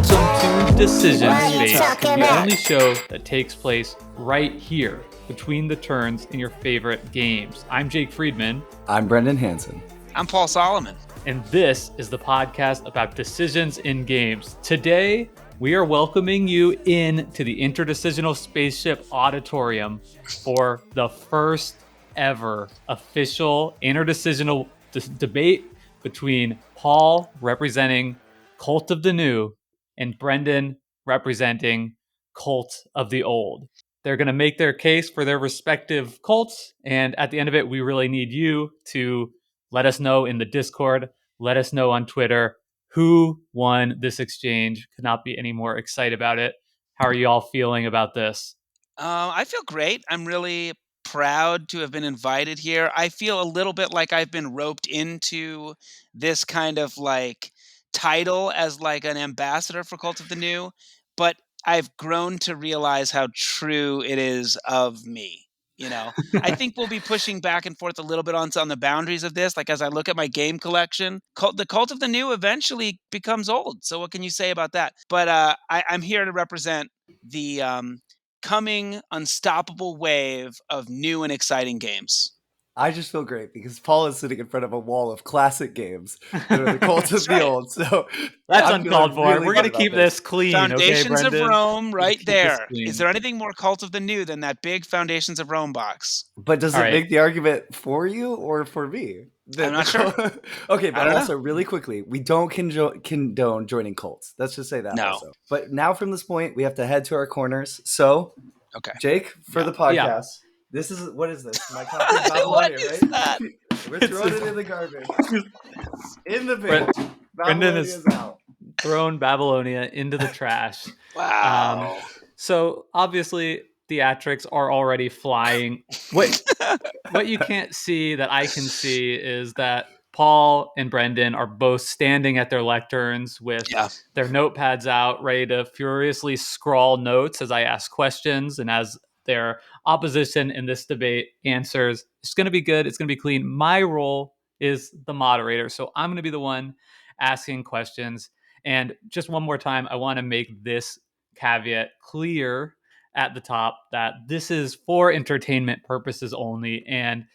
Welcome to Decision Space, the only show that takes place right here between the turns in your favorite games. I'm Jake Friedman. I'm Brendan Hansen. I'm Paul Salomon. And this is the podcast about decisions in games. Today, we are welcoming you into the Interdecisional Spaceship Auditorium for the first ever official interdecisional debate between Paul representing Cult of the New and Brendan representing Cult of the Old. They're going to make their case for their respective cults, and at the end of it, we really need you to let us know in the Discord, let us know on Twitter who won this exchange. Could not be any more excited about it. How are you all feeling about this? I feel great. I'm really proud to have been invited here. I feel a little bit like I've been roped into this kind of like title as like an ambassador for Cult of the New, but I've grown to realize how true it is of me. You know, I think we'll be pushing back and forth a little bit on the boundaries of this. Like as I look at my game collection, the Cult of the New eventually becomes old. So what can you say about that? But I'm here to represent the coming unstoppable wave of new and exciting games. I just feel great because Paul is sitting in front of a wall of classic games that are the Cult of the Old. So that's uncalled for. Really We're going to keep this clean. Foundations okay, of Rome, right there. Is there anything more Cult of the New than that big Foundations of Rome box? But does it make the argument for you or for me? I'm not sure. Okay, but also really quickly, we don't condone joining cults. Let's just say that also. But now from this point, we have to head to our corners. So, okay, Jake, for the podcast. Yeah. This is, what is this? My copy of Babylonia, right? That? We're throwing it in the garbage. In the bin. Brendan has thrown Babylonia into the trash. Wow. So obviously theatrics are already flying. What you can't see that I can see is that Paul and Brendan are both standing at their lecterns with their notepads out, ready to furiously scrawl notes as I ask questions and as their opposition in this debate answers. It's going to be good. It's going to be clean. My role is the moderator. So I'm going to be the one asking questions. And just one more time, I want to make this caveat clear at the top that this is for entertainment purposes only. And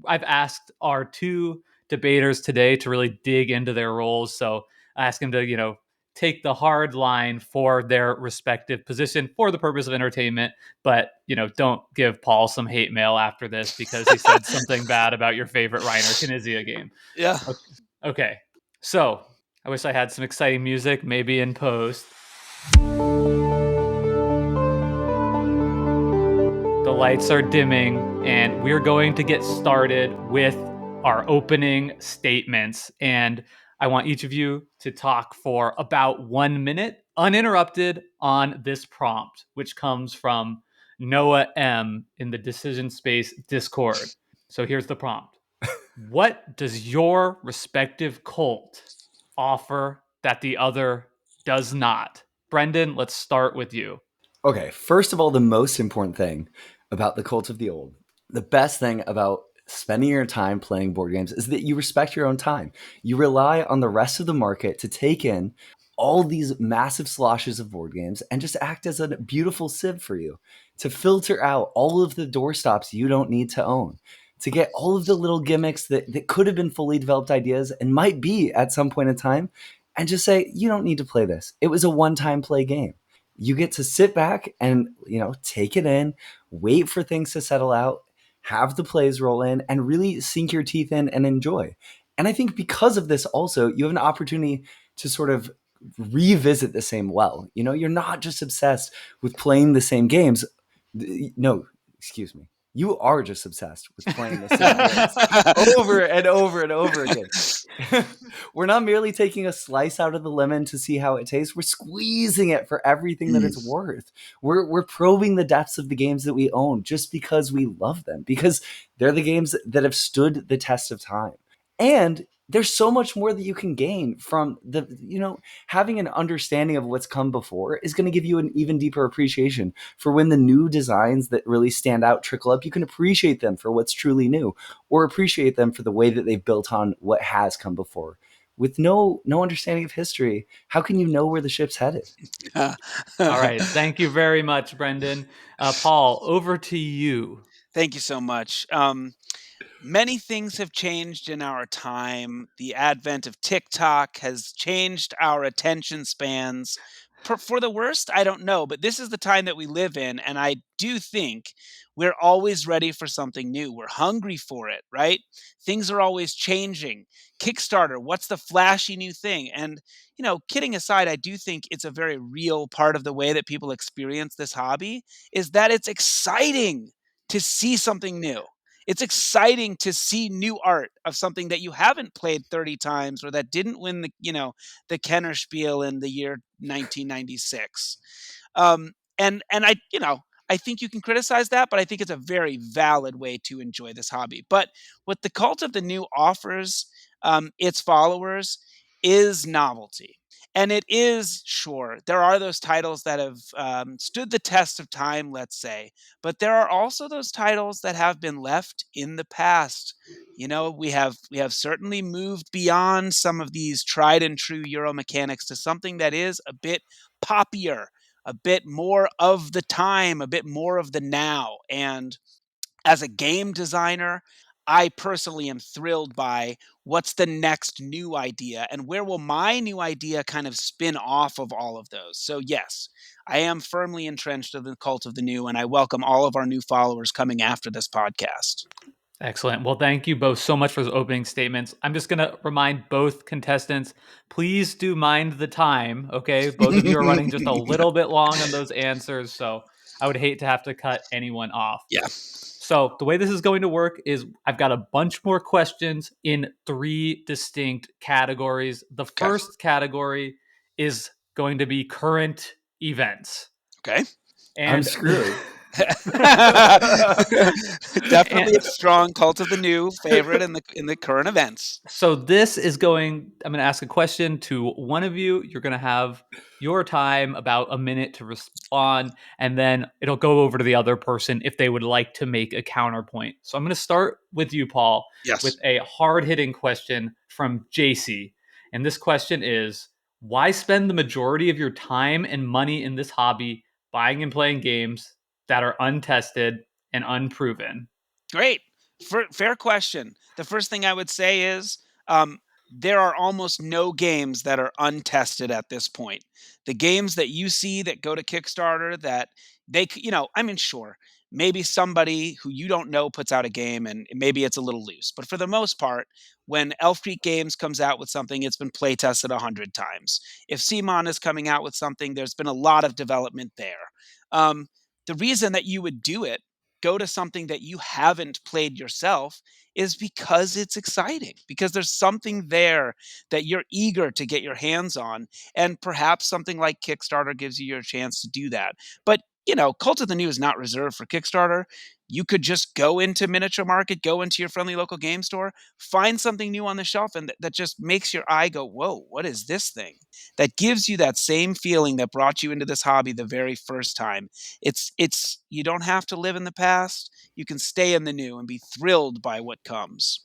I've asked our two debaters today to really dig into their roles. So I asked them to, take the hard line for their respective position for the purpose of entertainment, but don't give Paul some hate mail after this because he said something bad about your favorite Reiner Knizia game. Yeah. Okay. So I wish I had some exciting music, maybe in post. The lights are dimming, and we're going to get started with our opening statements. And I want each of you to talk for about 1 minute, uninterrupted, on this prompt, which comes from Noah M. in the Decision Space Discord. So here's the prompt. What does your respective cult offer that the other does not? Brendan, let's start with you. Okay, first of all, the most important thing about the Cult of the Old, the best thing about spending your time playing board games is that you respect your own time. You rely on the rest of the market to take in all these massive sloshes of board games and just act as a beautiful sieve for you to filter out all of the doorstops you don't need to own, to get all of the little gimmicks that could have been fully developed ideas and might be at some point in time, and just say, you don't need to play this. It was a one-time play game. You get to sit back and, take it in, wait for things to settle out, have the plays roll in, and really sink your teeth in and enjoy. And I think because of this also, you have an opportunity to sort of revisit the same well. You're not just obsessed with playing the same games. No, excuse me. You are just obsessed with playing the same games over and over and over again. We're not merely taking a slice out of the lemon to see how it tastes. We're squeezing it for everything that it's worth. We're probing the depths of the games that we own just because we love them, because they're the games that have stood the test of time. And there's so much more that you can gain from having an understanding of what's come before is going to give you an even deeper appreciation for when the new designs that really stand out trickle up. You can appreciate them for what's truly new, or appreciate them for the way that they've built on what has come before. with no understanding of history, how can you know where the ship's headed? All right. Thank you very much, Brendan. Paul, over to you. Thank you so much. Many things have changed in our time. The advent of TikTok has changed our attention spans. For the worst, I don't know, but this is the time that we live in. And I do think we're always ready for something new. We're hungry for it, right? Things are always changing. Kickstarter, what's the flashy new thing? And, kidding aside, I do think it's a very real part of the way that people experience this hobby is that it's exciting to see something new. It's exciting to see new art of something that you haven't played 30 times or that didn't win the Kenner Spiel in the year 1996. And I think you can criticize that, but I think it's a very valid way to enjoy this hobby. But what the Cult of the New offers its followers is novelty. And it is, sure, there are those titles that have stood the test of time, let's say, but there are also those titles that have been left in the past. We have certainly moved beyond some of these tried and true Euro mechanics to something that is a bit poppier, a bit more of the time, a bit more of the now. And as a game designer, I personally am thrilled by what's the next new idea and where will my new idea kind of spin off of all of those. So, yes, I am firmly entrenched in the cult of the new, and I welcome all of our new followers coming after this podcast. Excellent. Well, thank you both so much for those opening statements. I'm just going to remind both contestants, please do mind the time. Okay. Both of you are running just a little bit long on those answers. So I would hate to have to cut anyone off. Yeah. So the way this is going to work is I've got a bunch more questions in 3 distinct categories. The Okay. first category is going to be current events. Okay. And I'm screwed. Definitely a strong cult of the new favorite in the current events. So this is I'm going to ask a question to one of you. You're going to have your time, about a minute, to respond, and then it'll go over to the other person if they would like to make a counterpoint. So I'm going to start with you, Paul, Yes. with a hard-hitting question from JC. And this question is, why spend the majority of your time and money in this hobby buying and playing games that are untested and unproven? Great. Fair question. The first thing I would say is there are almost no games that are untested at this point. The games that you see that go to Kickstarter that sure, maybe somebody who you don't know puts out a game and maybe it's a little loose. But for the most part, when Elf Creek Games comes out with something, it's been play tested 100 times. If Simon is coming out with something, there's been a lot of development there. The reason that you would do it, go to something that you haven't played yourself, is because it's exciting, because there's something there that you're eager to get your hands on, and perhaps something like Kickstarter gives you your chance to do that. But Cult of the New is not reserved for Kickstarter. You could just go into Miniature Market, go into your friendly local game store, find something new on the shelf, and that just makes your eye go, whoa, what is this thing? That gives you that same feeling that brought you into this hobby the very first time. It's you don't have to live in the past. You can stay in the new and be thrilled by what comes.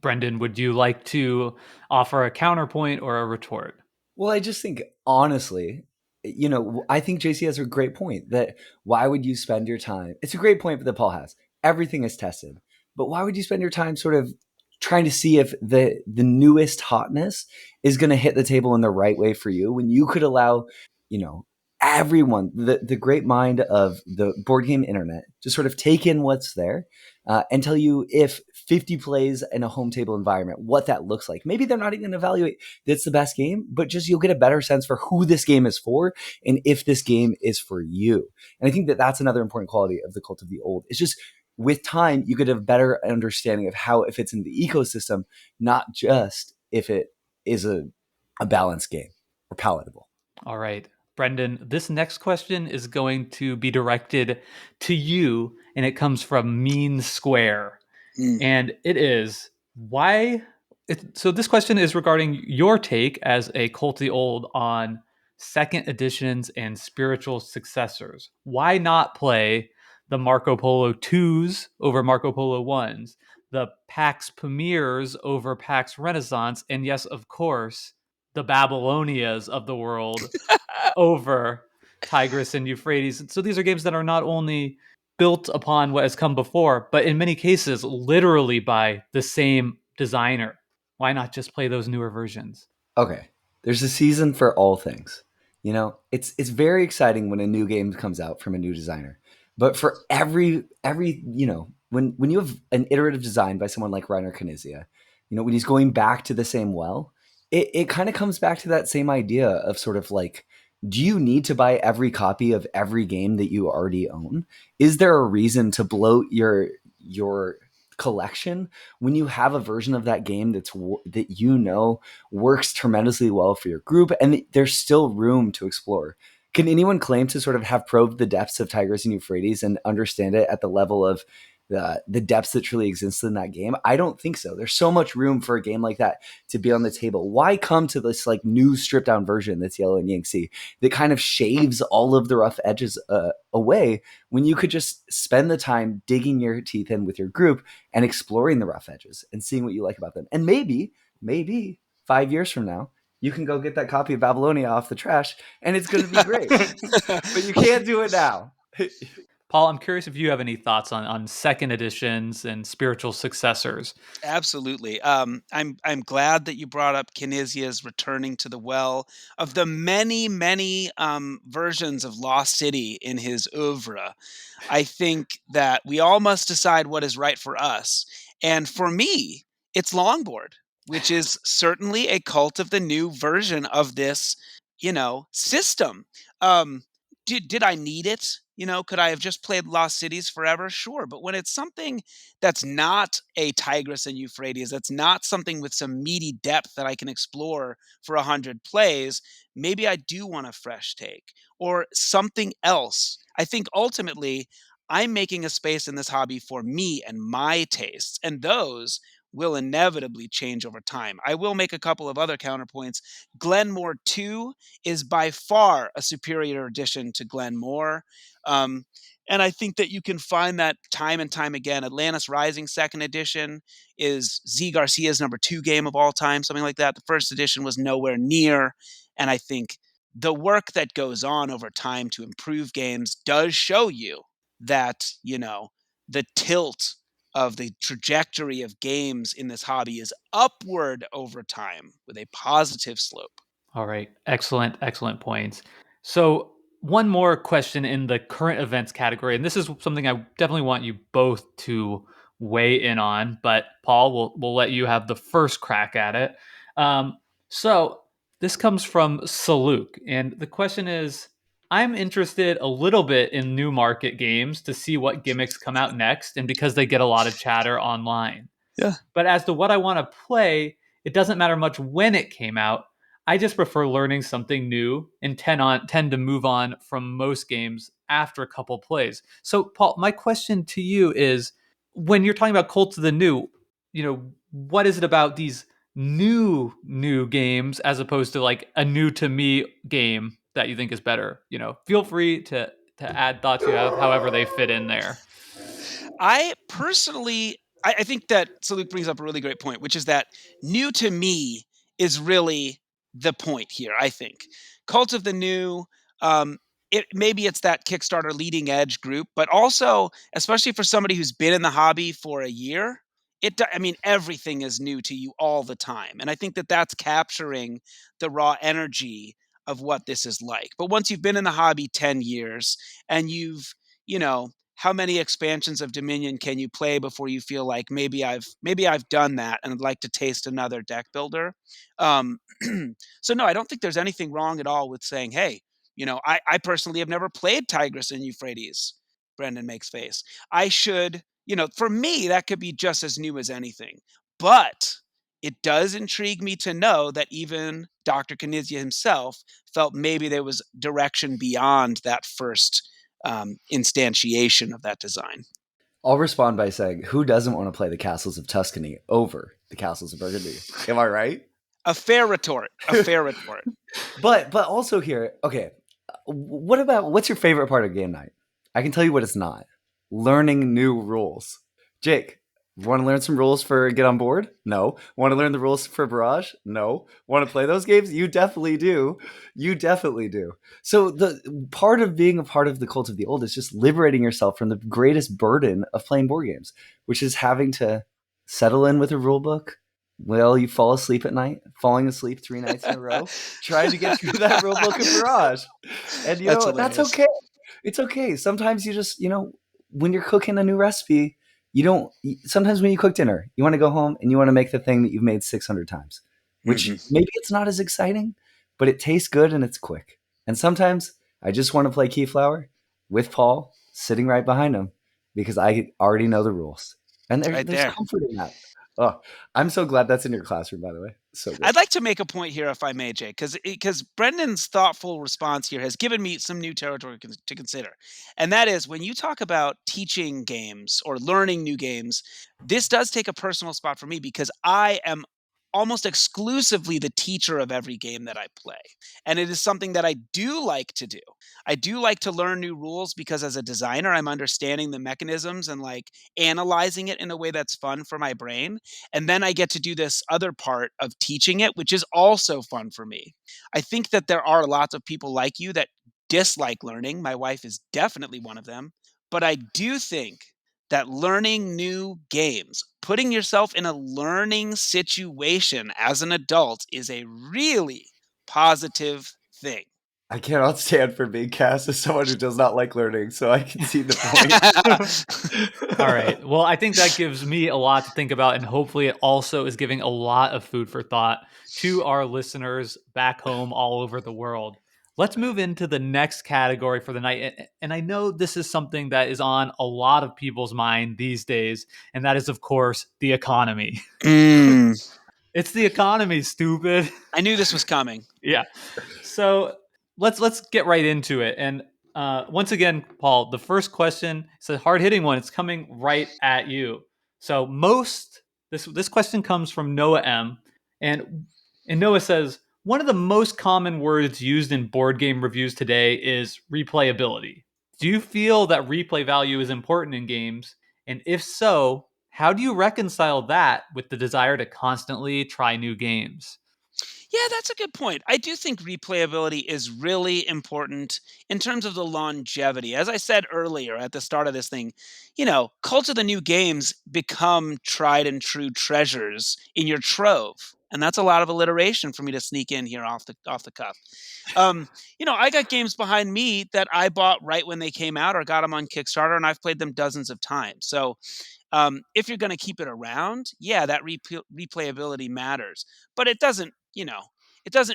Brendan, would you like to offer a counterpoint or a retort? Well, I just think, honestly, I think JC has a great point that why would you spend your time? It's a great point that Paul has. Everything is tested. But why would you spend your time sort of trying to see if the newest hotness is going to hit the table in the right way for you when you could allow, you know, everyone, the great mind of the board game internet, to sort of take in what's there and tell you if 50 plays in a home table environment, what that looks like. Maybe they're not even going to evaluate that's the best game, but just you'll get a better sense for who this game is for and if this game is for you. And I think that that's another important quality of the Cult of the Old. It's just with time, you could have a better understanding of how it fits in the ecosystem, not just if it is a balanced game or palatable. All right. Brendan, this next question is going to be directed to you, and it comes from Mean Square. And it is, why? So, this question is regarding your take as a Cult of the Old on second editions and spiritual successors. Why not play the Marco Polo 2s over Marco Polo 1s? the Pax Pamirs over Pax Renaissance, and yes, of course, the Babylonias of the world over Tigris and Euphrates. So these are games that are not only built upon what has come before, but in many cases, literally by the same designer. Why not just play those newer versions? Okay, there's a season for all things. You know, it's very exciting when a new game comes out from a new designer. But for every when you have an iterative design by someone like Reiner Knizia, when he's going back to the same well, it kind of comes back to that same idea of sort of like, do you need to buy every copy of every game that you already own? Is there a reason to bloat your collection when you have a version of that game that works tremendously well for your group, and there's still room to explore? Can anyone claim to sort of have probed the depths of Tigris and Euphrates and understand it at the level of the depths that truly exist in that game? I don't think so. There's so much room for a game like that to be on the table. Why come to this like new stripped down version that's Yellow and Yangtze that kind of shaves all of the rough edges away, when you could just spend the time digging your teeth in with your group and exploring the rough edges and seeing what you like about them? And maybe 5 years from now, you can go get that copy of Babylonia off the trash and it's going to be great. But you can't do it now. Paul, I'm curious if you have any thoughts on second editions and spiritual successors. Absolutely. I'm glad that you brought up Kinezia's returning to the well. Of the many versions of Lost City in his oeuvre, I think that we all must decide what is right for us. And for me, it's Longboard, which is certainly a Cult of the New version of this, system. Did I need it? Could I have just played Lost Cities forever? Sure. But when it's something that's not a Tigris and Euphrates, that's not something with some meaty depth that I can explore for 100 plays, maybe I do want a fresh take or something else. I think ultimately I'm making a space in this hobby for me and my tastes, and those will inevitably change over time. I will make a couple of other counterpoints. Glenmore 2 is by far a superior addition to Glenmore. And I think that you can find that time and time again. Atlantis Rising second edition is Z Garcia's number 2 game of all time, something like that. The first edition was nowhere near. And I think the work that goes on over time to improve games does show you that, the tilt of the trajectory of games in this hobby is upward over time with a positive slope. All right. Excellent points. So, one more question in the current events category, and this is something I definitely want you both to weigh in on, but Paul, we'll let you have the first crack at it. So, this comes from Saluk, and the question is, I'm interested a little bit in new market games to see what gimmicks come out next, and because they get a lot of chatter online. Yeah. But as to what I want to play, it doesn't matter much when it came out. I just prefer learning something new and tend to move on from most games after a couple plays. So, Paul, my question to you is, when you're talking about Cult of the New, what is it about these new games as opposed to like a new to me game that you think is better? Feel free to add thoughts you have, however they fit in there. I personally, I think that Saluk brings up a really great point, which is that new to me is really the point here. I think Cult of the New, maybe it's that Kickstarter leading edge group, but also, especially for somebody who's been in the hobby for a year, everything is new to you all the time, and I think that that's capturing the raw energy of what this is like. But once you've been in the hobby 10 years and you've, how many expansions of Dominion can you play before you feel like maybe I've done that and I'd like to taste another deck builder? So no, I don't think there's anything wrong at all with saying, hey, I personally have never played Tigris and Euphrates. Brendan makes face. I should, for me, that could be just as new as anything. But it does intrigue me to know that even Dr. Knizia himself felt maybe there was direction beyond that first instantiation of that design. I'll respond by saying, who doesn't want to play the castles of Tuscany over the castles of Burgundy? Am I right? A fair retort. But also here, okay, what's your favorite part of game night? I can tell you what it's not. Learning new rules. Jake, Want to learn some rules for Get on Board? No. Want to learn the rules for Barrage? No. Want to play those games? You definitely do. You definitely do. So the part of being a part of the Cult of the Old is just liberating yourself from the greatest burden of playing board games, which is having to settle in with a rule book while you fall asleep at night, falling asleep 3 nights in a row, trying to get through that rule book of Barrage. And That's that's hilarious. okay. It's okay. Sometimes you just, when you're cooking a new recipe, you don't. Sometimes when you cook dinner, you want to go home and you want to make the thing that you've made 600 times, which Hmm. maybe it's not as exciting, but it tastes good and it's quick. And sometimes I just want to play Keyflower with Paul sitting right behind him because I already know the rules. And Right there's there. comfort in that. Oh, I'm so glad that's in your classroom, by the way. So good. I'd like to make a point here, if I may, Jay, because Brendan's thoughtful response here has given me some new territory to consider, and that is when you talk about teaching games or learning new games, this does take a personal spot for me because I am almost exclusively the teacher of every game that I play, and it is something that I do like to do. I do like to learn new rules because as a designer, I'm understanding the mechanisms and like analyzing it in a way that's fun for my brain. And then I get to do this other part of teaching it, which is also fun for me. I think that there are lots of people like you that dislike learning. My wife is definitely one of them. But I do think that learning new games, putting yourself in a learning situation as an adult is a really positive thing. I cannot stand for being cast as someone who does not like learning, so I can see the point. All right. Well, I think that gives me a lot to think about, and hopefully, it also is giving a lot of food for thought to our listeners back home all over the world. Let's move into the next category for the night. And I know this is something that is on a lot of people's mind these days, and that is, of course, the economy. Mm, It's the economy, stupid. I knew this was coming. Yeah. So let's get right into it. And once again, Paul, the first question is a hard hitting one. It's coming right at you. So this question comes from Noah M. And Noah says one of the most common words used in board game reviews today is replayability. Do you feel that replay value is important in games? And if so, how do you reconcile that with the desire to constantly try new games? Yeah, that's a good point. I do think replayability is really important in terms of the longevity. As I said earlier at the start of this thing, Cult of the New Games become tried and true treasures in your trove. And that's a lot of alliteration for me to sneak in here off the cuff. Um, I got games behind me that I bought right when they came out or got them on Kickstarter, and I've played them dozens of times. So if you're going to keep it around, yeah, that replayability matters. But it doesn't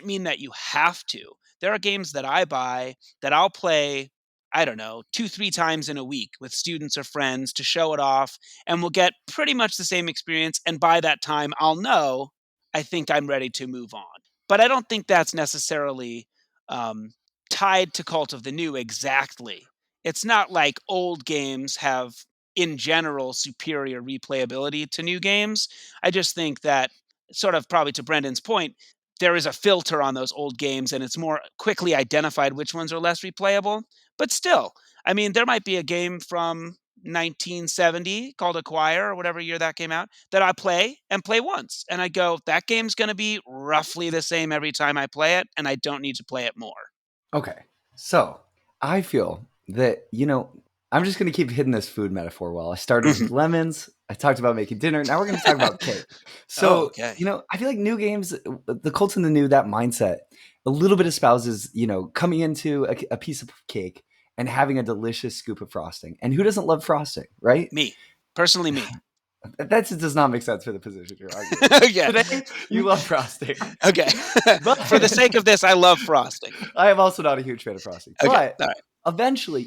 mean that you have to. There are games that I buy that I'll play, I don't know, 2, 3 times in a week with students or friends to show it off, and we'll get pretty much the same experience. And by that time, I'll know I think I'm ready to move on. But I don't think that's necessarily um, tied to Cult of the New exactly. It's not like old games have in general superior replayability to new games. I just think that sort of probably to Brendan's point, there is a filter on those old games and it's more quickly identified which ones are less replayable. But still, I mean, there might be a game from 1970 called Acquire or whatever year that came out that I play and play once. And I go, that game's going to be roughly the same every time I play it. And I don't need to play it more. Okay. So I feel that, I'm just going to keep hitting this food metaphor well. I started with lemons. I talked about making dinner. Now we're going to talk about cake. Oh, So, okay. I feel like new games, the cult in the new, that mindset a little bit espouses, coming into a piece of cake and having a delicious scoop of frosting. And who doesn't love frosting, right? Me. Personally, me. That does not make sense for the position you're arguing. Okay. Today, you love frosting. Okay. But For the sake of this, I love frosting. I am also not a huge fan of frosting. Okay. But All right. eventually,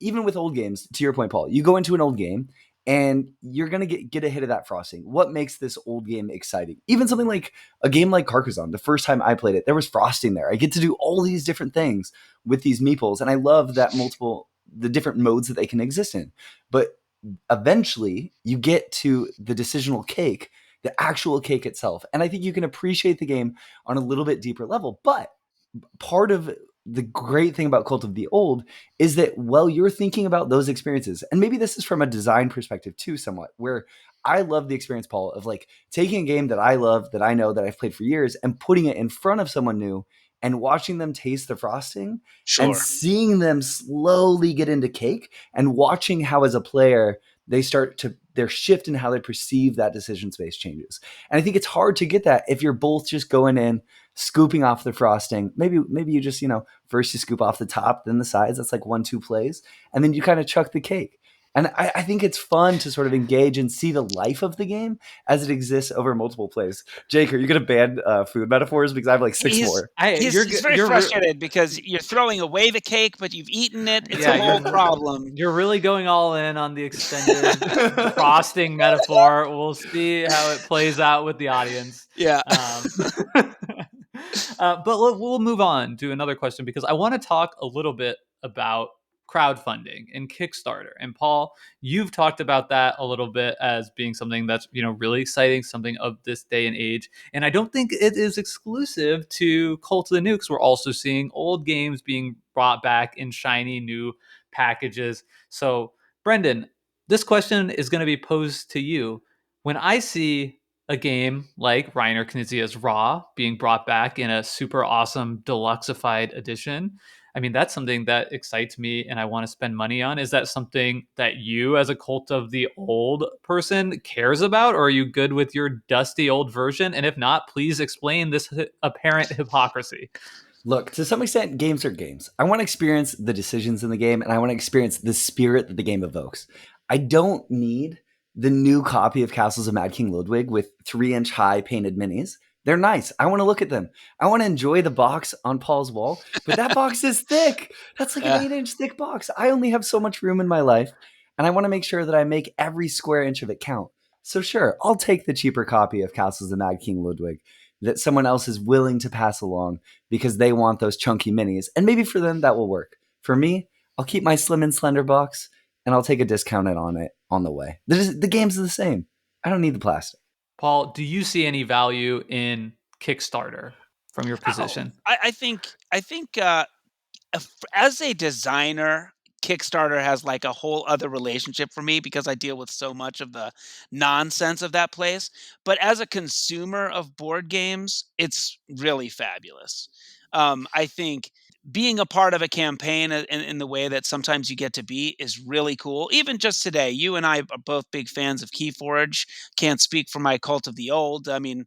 even with old games, to your point, Paul, you go into an old game and you're going to get a hit of that frosting. What makes this old game exciting? Even something like a game like Carcassonne, the first time I played it, there was frosting there. I get to do all these different things with these meeples. And I love that the different modes that they can exist in. But eventually you get to the decisional cake, the actual cake itself. And I think you can appreciate the game on a little bit deeper level. But part of the great thing about Cult of the Old is that while you're thinking about those experiences, and maybe this is from a design perspective too, somewhat, where I love the experience, Paul, of like taking a game that I love, that I know, that I've played for years, and putting it in front of someone new and watching them taste the frosting and Sure. seeing them slowly get into cake and watching how, as a player, they start to their shift in how they perceive that decision space changes. And I think it's hard to get that if you're both just going in, scooping off the frosting. Maybe you just, first you scoop off the top, then the sides. That's like 1-2 plays. And then you kind of chuck the cake. And I think it's fun to sort of engage and see the life of the game as it exists over multiple plays. Jake, are you going to ban food metaphors? Because I have like 6 He's more. he's very frustrated because you're throwing away the cake, but you've eaten it. It's a Yeah, whole problem. you're really going all in on the extended frosting metaphor. We'll see how it plays out with the audience. Yeah. But we'll move on to another question because I want to talk a little bit about crowdfunding and Kickstarter. And Paul, you've talked about that a little bit as being something that's really exciting, something of this day and age. And I don't think it is exclusive to Cult of the Nukes. We're also seeing old games being brought back in shiny new packages. So, Brendan, this question is going to be posed to you. When I see a game like Reiner Knizia's Raw being brought back in a super awesome deluxeified edition, I mean, that's something that excites me and I want to spend money on. Is that something that you, as a Cult of the Old person, cares about? Or are you good with your dusty old version? And if not, please explain this apparent hypocrisy. Look, to some extent, games are games. I want to experience the decisions in the game, and I want to experience the spirit that the game evokes. I don't need the new copy of Castles of Mad King Ludwig with 3-inch high painted minis. They're nice. I want to look at them. I want to enjoy the box on Paul's wall, but that box is thick. That's like an 8-inch thick box. I only have so much room in my life, and I want to make sure that I make every square inch of it count. So sure, I'll take the cheaper copy of Castles of Mad King Ludwig that someone else is willing to pass along because they want those chunky minis. And maybe for them that will work. For me, I'll keep my slim and slender box and I'll take a discount on it on the way. The game's the same. I don't need the plastic. Paul, do you see any value in Kickstarter from your position? I think as a designer, Kickstarter has like a whole other relationship for me because I deal with so much of the nonsense of that place. But as a consumer of board games, it's really fabulous. I think being a part of a campaign in the way that sometimes you get to be is really cool. Even just today, you and I are both big fans of Keyforge. Can't speak for my Cult of the Old. I mean,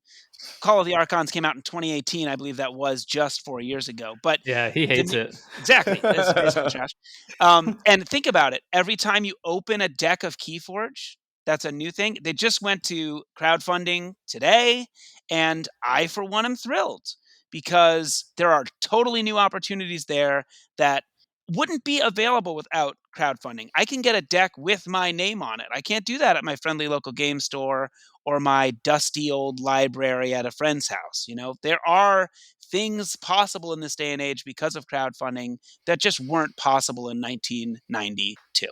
Call of the Archons came out in 2018. I believe that was just 4 years ago. But Yeah, he hates the it. exactly, it's basically trash. And think about it. Every time you open a deck of Keyforge, that's a new thing. They just went to crowdfunding today, and I, for one, am thrilled because there are totally new opportunities there that wouldn't be available without crowdfunding. I can get a deck with my name on it. I can't do that at my friendly local game store or my dusty old library at a friend's house. There are things possible in this day and age because of crowdfunding that just weren't possible in 1992.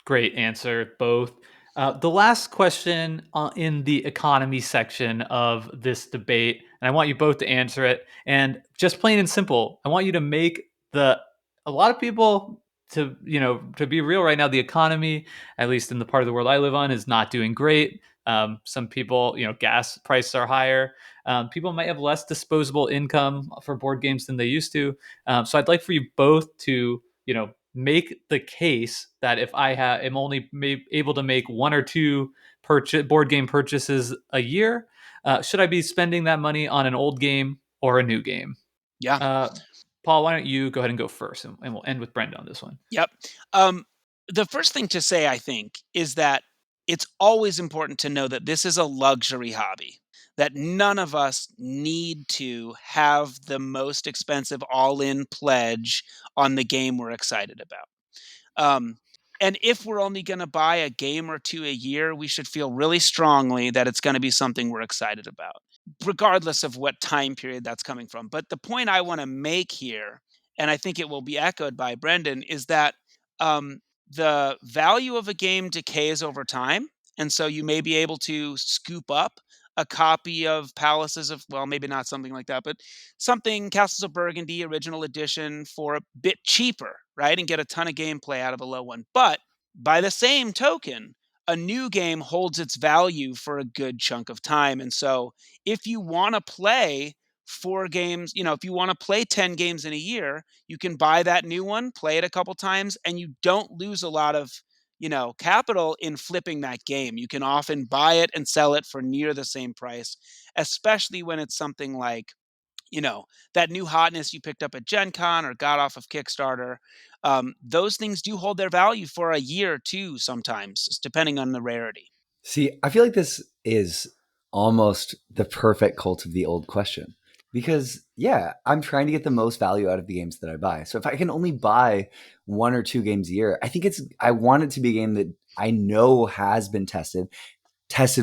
Great answer, both. The last question in the economy section of this debate, and I want you both to answer it. And just plain and simple, I want you to make a lot of people to be real right now. The economy, at least in the part of the world I live on, is not doing great. Some people, gas prices are higher. People might have less disposable income for board games than they used to. So I'd like for you both to make the case that if I am only able to make 1 or 2 board game purchases a year, should I be spending that money on an old game or a new game? Yeah. Uh, Paul, why don't you go ahead and go first, and we'll end with Brenda on this one. Yep. The first thing to say, I think, is that it's always important to know that this is a luxury hobby, that none of us need to have the most expensive all in pledge on the game we're excited about. Um, and if we're only going to buy a game or two a year, we should feel really strongly that it's going to be something we're excited about, regardless of what time period that's coming from. But the point I want to make here, and I think it will be echoed by Brendan, is that um, the value of a game decays over time. And so you may be able to scoop up a copy of Palaces of, well, maybe not something like that, but something Castles of Burgundy original edition for a bit cheaper, right? And get a ton of gameplay out of a low one. But by the same token, a new game holds its value for a good chunk of time. And so if you want to play 4 games, if you want to play 10 games in a year, you can buy that new one, play it a couple times, and you don't lose a lot of, capital in flipping that game. You can often buy it and sell it for near the same price, especially when it's something like, that new hotness you picked up at Gen Con or got off of Kickstarter. Those things do hold their value for a year or two sometimes, depending on the rarity. See, I feel like this is almost the perfect cult of the old question because, yeah, I'm trying to get the most value out of the games that I buy. So if I can only buy 1 or 2 games a year, I want it to be a game that I know has been tested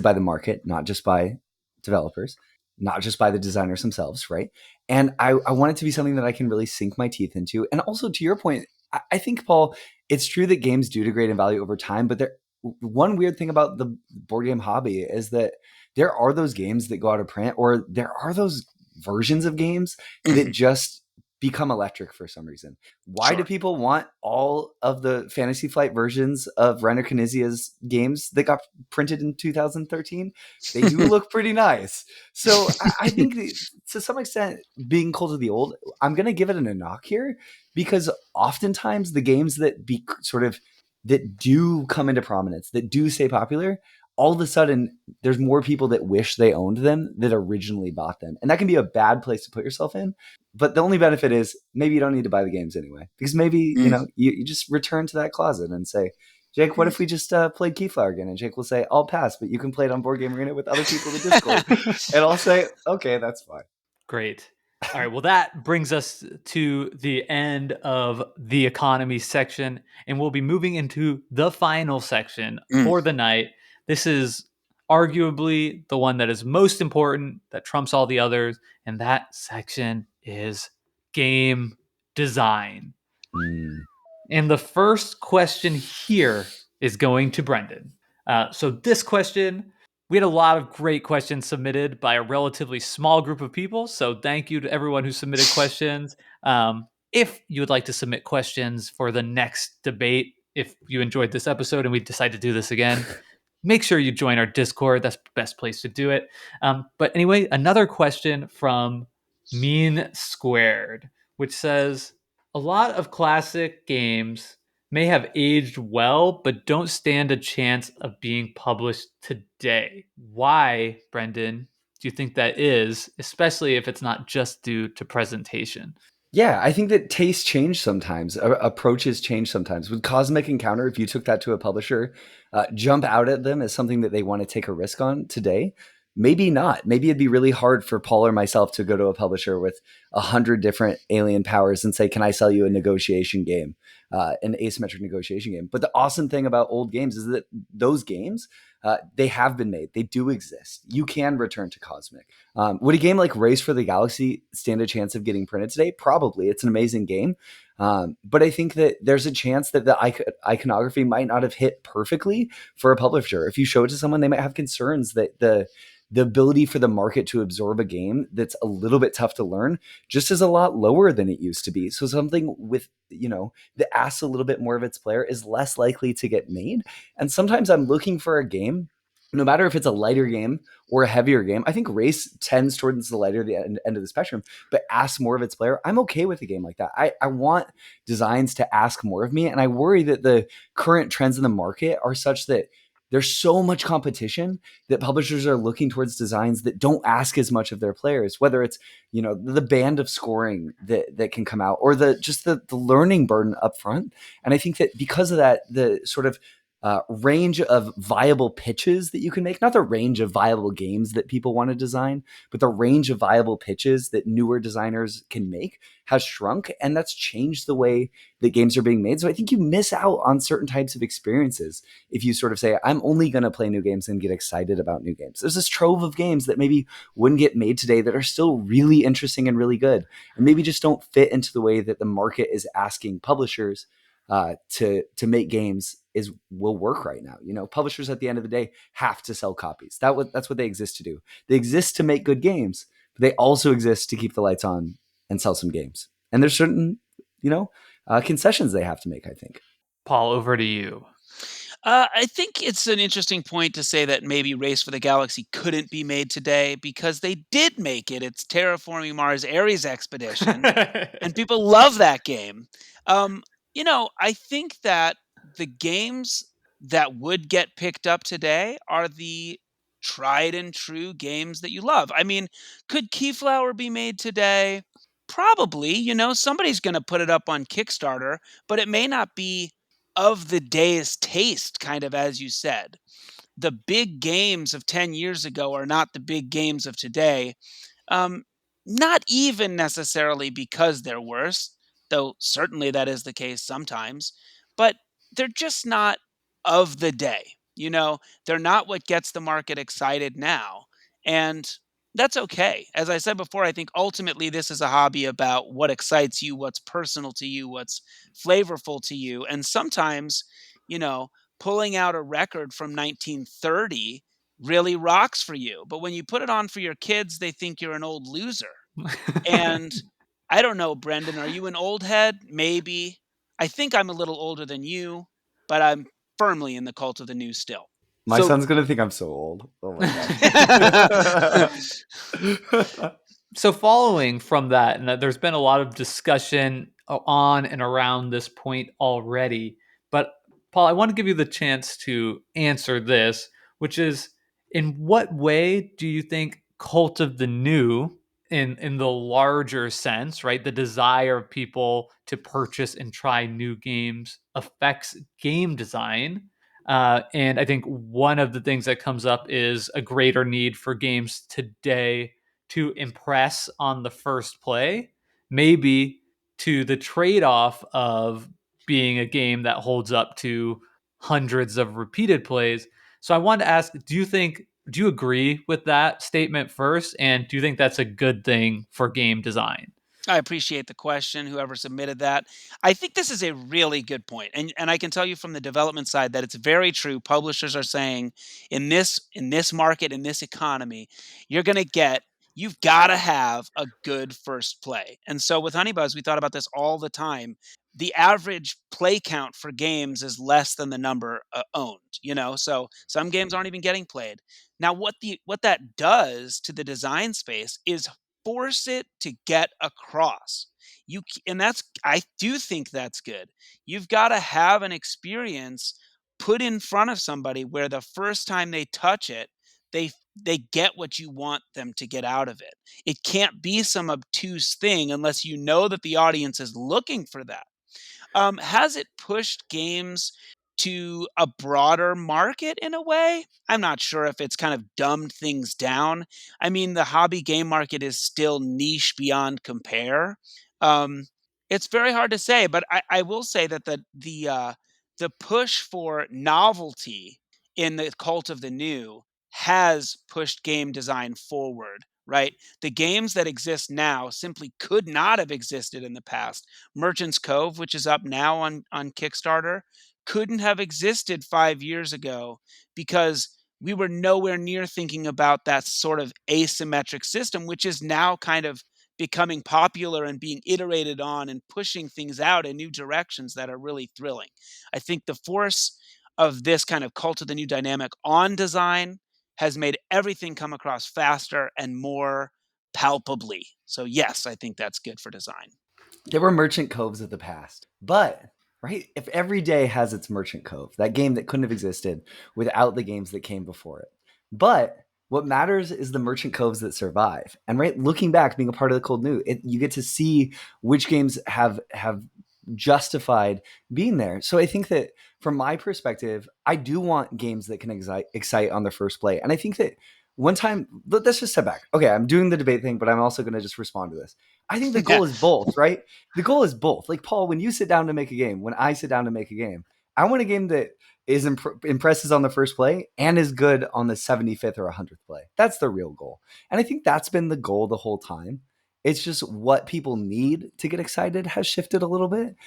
by the market, not just by developers, not just by the designers themselves, right? And I want it to be something that I can really sink my teeth into. And also, to your point, I think, Paul, it's true that games do degrade in value over time, but one weird thing about the board game hobby is that there are those games that go out of print, or there are those versions of games that just become electric for some reason. Why do Sure. people want all of the Fantasy Flight versions of Reiner Knizia's games that got printed in 2013? They do look pretty nice. So I think that, to some extent, being Cult of the Old, I'm going to give it a knock here because oftentimes the games that that do come into prominence, that do stay popular, all of a sudden there's more people that wish they owned them that originally bought them. And that can be a bad place to put yourself in. But the only benefit is maybe you don't need to buy the games anyway, because maybe, you just return to that closet and say, Jake, what if we just played Keyflower again? And Jake will say, I'll pass, but you can play it on Board Game Arena with other people in the Discord. And I'll say, okay, that's fine. Great. All right. Well, that brings us to the end of the economy section, and we'll be moving into the final section for the night. This is arguably the one that is most important, that trumps all the others, and that section is game design. And the first question here is going to Brendan. So this question, we had a lot of great questions submitted by a relatively small group of people. So thank you to everyone who submitted questions. If you would like to submit questions for the next debate, if you enjoyed this episode and we decide to do this again, make sure you join our Discord. That's the best place to do it. But anyway, another question from Mean Squared, which says, a lot of classic games may have aged well, but don't stand a chance of being published today. Why, Brendan, do you think that is, especially if it's not just due to presentation? Yeah, I think that tastes change sometimes. Approaches change sometimes. With Cosmic Encounter, if you took that to a publisher, jump out at them as something that they want to take a risk on today, maybe not. Maybe it'd be really hard for Paul or myself to go to a publisher with 100 different alien powers and say, can I sell you a negotiation game, an asymmetric negotiation game? But the awesome thing about old games is that those games, they have been made. They do exist. You can return to Cosmic. Would a game like Race for the Galaxy stand a chance of getting printed today? Probably. It's an amazing game. But I think that there's a chance that the iconography might not have hit perfectly for a publisher. If you show it to someone, they might have concerns that the ability for the market to absorb a game that's a little bit tough to learn just is a lot lower than it used to be. So something with, that asks a little bit more of its player is less likely to get made. And sometimes I'm looking for a game, no matter if it's a lighter game or a heavier game. I think Race tends towards the lighter end of the spectrum, but asks more of its player. I'm okay with a game like that. I want designs to ask more of me. And I worry that the current trends in the market are such that there's so much competition that publishers are looking towards designs that don't ask as much of their players, whether it's, the band of scoring that can come out, or the learning burden up front. And I think that because of that, the sort of range of viable pitches that you can make, not the range of viable games that people want to design, but the range of viable pitches that newer designers can make has shrunk. And that's changed the way that games are being made. So I think you miss out on certain types of experiences if you sort of say, I'm only going to play new games and get excited about new games. There's this trove of games that maybe wouldn't get made today that are still really interesting and really good, and maybe just don't fit into the way that the market is asking publishers to make games will work right now. Publishers at the end of the day have to sell copies. That's what they exist to do. They exist to make good games, but they also exist to keep the lights on and sell some games. And there's certain, concessions they have to make, I think. Paul, over to you. I think it's an interesting point to say that maybe Race for the Galaxy couldn't be made today because they did make it. It's Terraforming Mars Ares Expedition, and people love that game. Um, I think that the games that would get picked up today are the tried and true games that you love. I mean, could Keyflower be made today? Probably. Somebody's going to put it up on Kickstarter, but it may not be of the day's taste, kind of as you said. The big games of 10 years ago are not the big games of today. Um, Not even necessarily because they're worse, though certainly that is the case sometimes, but they're just not of the day. They're not what gets the market excited now. And that's okay. As I said before, I think ultimately this is a hobby about what excites you, what's personal to you, what's flavorful to you. And sometimes, you know, pulling out a record from 1930 really rocks for you. But when you put it on for your kids, they think you're an old loser. And I don't know, Brendan, are you an old head? Maybe. I think I'm a little older than you, but I'm firmly in the cult of the new still. My So son's going to think I'm so old. Oh my gosh. So following from that, and there's been a lot of discussion on and around this point already, but Paul, I want to give you the chance to answer this, which is, in what way do you think cult of the new, in the larger sense, right, the desire of people to purchase and try new games, affects game design? And I think one of the things that comes up is a greater need for games today to impress on the first play, maybe to the trade off of being a game that holds up to hundreds of repeated plays. So I wanted to ask, do you agree with that statement first? And do you think that's a good thing for game design? I appreciate the question, whoever submitted that. I think this is a really good point. And I can tell you from the development side that it's very true. Publishers are saying in this market, in this economy, you've got to have a good first play. And so with Honeybuzz, we thought about this all the time. The average play count for games is less than the number owned. So some games aren't even getting played. Now what that does to the design space is force it to get across. And that's I do think that's good. You've got to have an experience put in front of somebody where the first time they touch it, they they get what you want them to get out of it. It can't be some obtuse thing unless you know that the audience is looking for that. Has it pushed games to a broader market in a way? I'm not sure if it's kind of dumbed things down. I mean, the hobby game market is still niche beyond compare. Um, it's very hard to say, but I will say that the push for novelty in the cult of the new has pushed game design forward. Right, the games that exist now simply could not have existed in the past. Merchant's Cove, which is up now on Kickstarter, couldn't have existed 5 years ago because we were nowhere near thinking about that sort of asymmetric system, which is now kind of becoming popular and being iterated on and pushing things out in new directions that are really thrilling. I think the force of this kind of cult of the new dynamic on design has made everything come across faster and more palpably. So yes, I think that's good for design. There were merchant coves of the past, but right, if every day has its merchant cove, that game that couldn't have existed without the games that came before it. But what matters is the merchant coves that survive. And right, looking back, being a part of the cold new, you get to see which games have justified being there. So I think that from my perspective, I do want games that can excite on the first play. And I think that one time, let's just step back. Okay, I'm doing the debate thing, but I'm also going to just respond to this. I think the goal is both, right? The goal is both. Like, Paul, when you sit down to make a game, when I sit down to make a game, I want a game that is impresses on the first play and is good on the 75th or 100th play. That's the real goal. And I think that's been the goal the whole time. It's just what people need to get excited has shifted a little bit,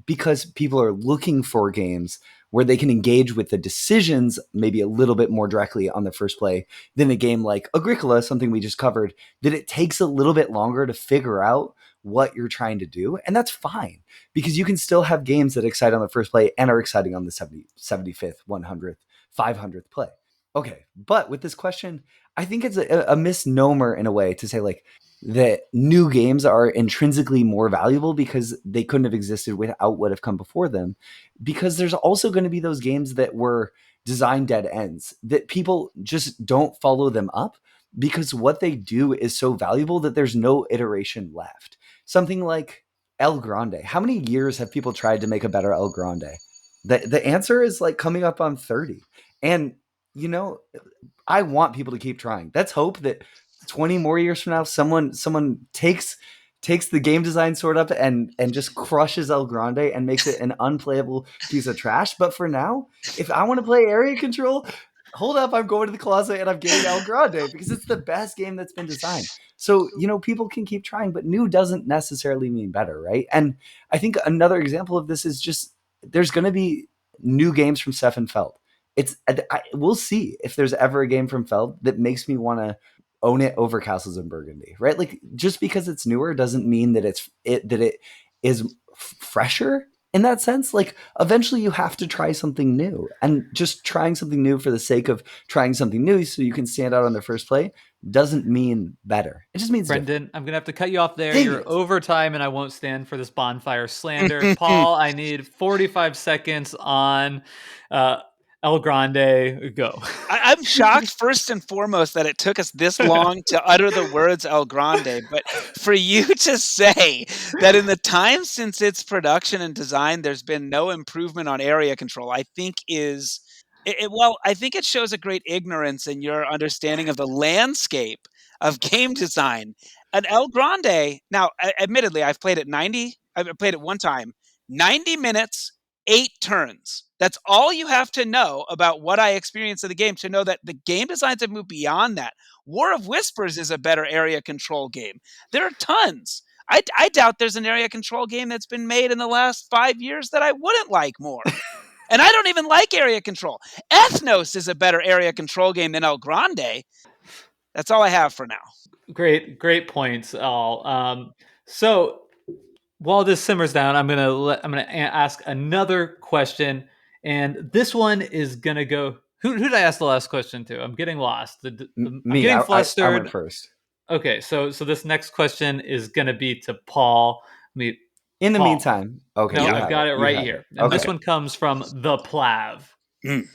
because people are looking for games where they can engage with the decisions maybe a little bit more directly on the first play than a game like Agricola, something we just covered, that it takes a little bit longer to figure out what you're trying to do. And that's fine, because you can still have games that excite on the first play and are exciting on the 75th, 100th, 500th play. Okay, but with this question, I think it's a misnomer in a way to say like that new games are intrinsically more valuable because they couldn't have existed without what have come before them. Because there's also going to be those games that were design dead ends that people just don't follow them up because what they do is so valuable that there's no iteration left. Something like El Grande. How many years have people tried to make a better El Grande? The answer is like coming up on 30. And you know, I want people to keep trying. Let's hope that 20 more years from now, someone takes the game design sword up and just crushes El Grande and makes it an unplayable piece of trash. But for now, if I want to play area control, hold up, I'm going to the closet and I'm getting El Grande because it's the best game that's been designed. So, people can keep trying, but new doesn't necessarily mean better, right? And I think another example of this is just there's going to be new games from Stefan Feld. We'll see if there's ever a game from Feld that makes me want to own it over Castles in Burgundy, right? Like just because it's newer doesn't mean that it is fresher in that sense. Like eventually you have to try something new, and just trying something new for the sake of trying something new so you can stand out on the first play doesn't mean better. It just means Brendan, different. I'm going to have to cut you off there. Dang You're it. over time and I won't stand for this bonfire slander. Paul, I need 45 seconds on El Grande. Go. I'm shocked, first and foremost, that it took us this long to utter the words El Grande. But for you to say that in the time since its production and design, there's been no improvement on area control, I think I think it shows a great ignorance in your understanding of the landscape of game design. An El Grande, now, admittedly, I've played it one time, 90 minutes, 8 turns. That's all you have to know about what I experienced in the game to know that the game designs have moved beyond that. War of Whispers is a better area control game. There are tons. I doubt there's an area control game that's been made in the last 5 years that I wouldn't like more. And I don't even like area control. Ethnos is a better area control game than El Grande. That's all I have for now. Great points, all. So while this simmers down, I'm gonna ask another question, and this one is gonna go. Who did I ask the last question to? I'm getting lost. Me. I'm getting flustered. I went first. Okay, so this next question is gonna be to Paul. In the Paul. meantime, okay, no, I've got it right here, and this one comes from the Plav, and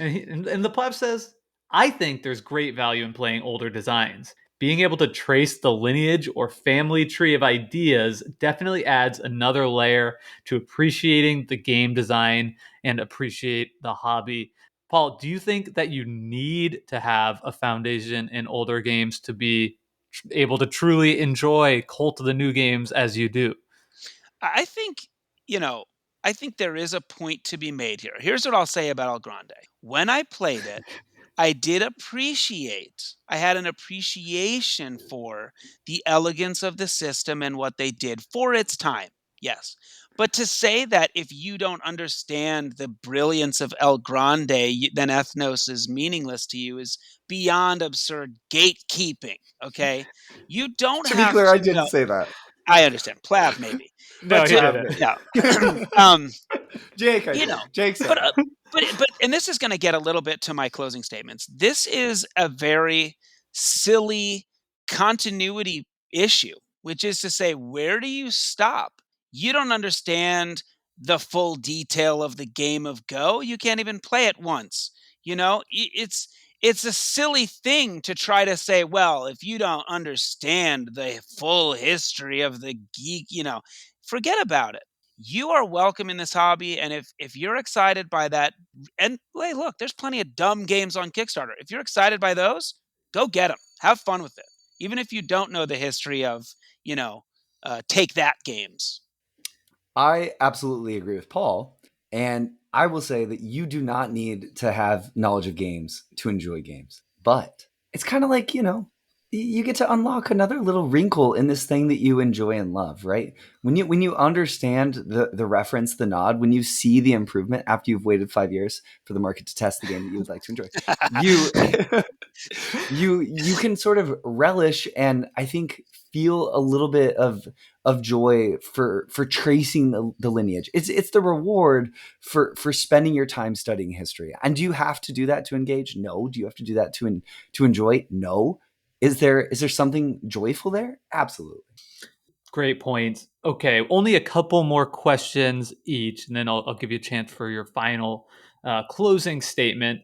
the Plav says, "I think there's great value in playing older designs. Being able to trace the lineage or family tree of ideas definitely adds another layer to appreciating the game design and appreciate the hobby." Paul, do you think that you need to have a foundation in older games to be able to truly enjoy Cult of the New Games as you do? I think, I think there is a point to be made here. Here's what I'll say about El Grande. When I played it, I had an appreciation for the elegance of the system and what they did for its time. Yes. But to say that if you don't understand the brilliance of El Grande, then Ethnos is meaningless to you is beyond absurd gatekeeping. Okay. You don't To be have clear, to I didn't know. say that. I understand. Plav, maybe. No, But he didn't. yeah. Jake, Jake said but and this is going to get a little bit to my closing statements. This is a very silly continuity issue, which is to say, where do you stop? You don't understand the full detail of the game of Go. You can't even play it once. It's a silly thing to try to say, well, if you don't understand the full history of the geek, forget about it. You are welcome in this hobby, and if you're excited by that, and hey, look, there's plenty of dumb games on Kickstarter. If you're excited by those, go get them. Have fun with it, even if you don't know the history of Take That games. I absolutely agree with Paul, and I will say that you do not need to have knowledge of games to enjoy games. But it's kind of like, you get to unlock another little wrinkle in this thing that you enjoy and love, right? When you understand the reference, the nod, when you see the improvement after you've waited 5 years for the market to test the game that you would like to enjoy, You can sort of relish and I think feel a little bit of joy for tracing the lineage. It's the reward for spending your time studying history. And do you have to do that to engage? No. Do you have to do that to enjoy? No. Is there something joyful there? Absolutely. Great point. Okay, only a couple more questions each, and then I'll give you a chance for your final closing statement.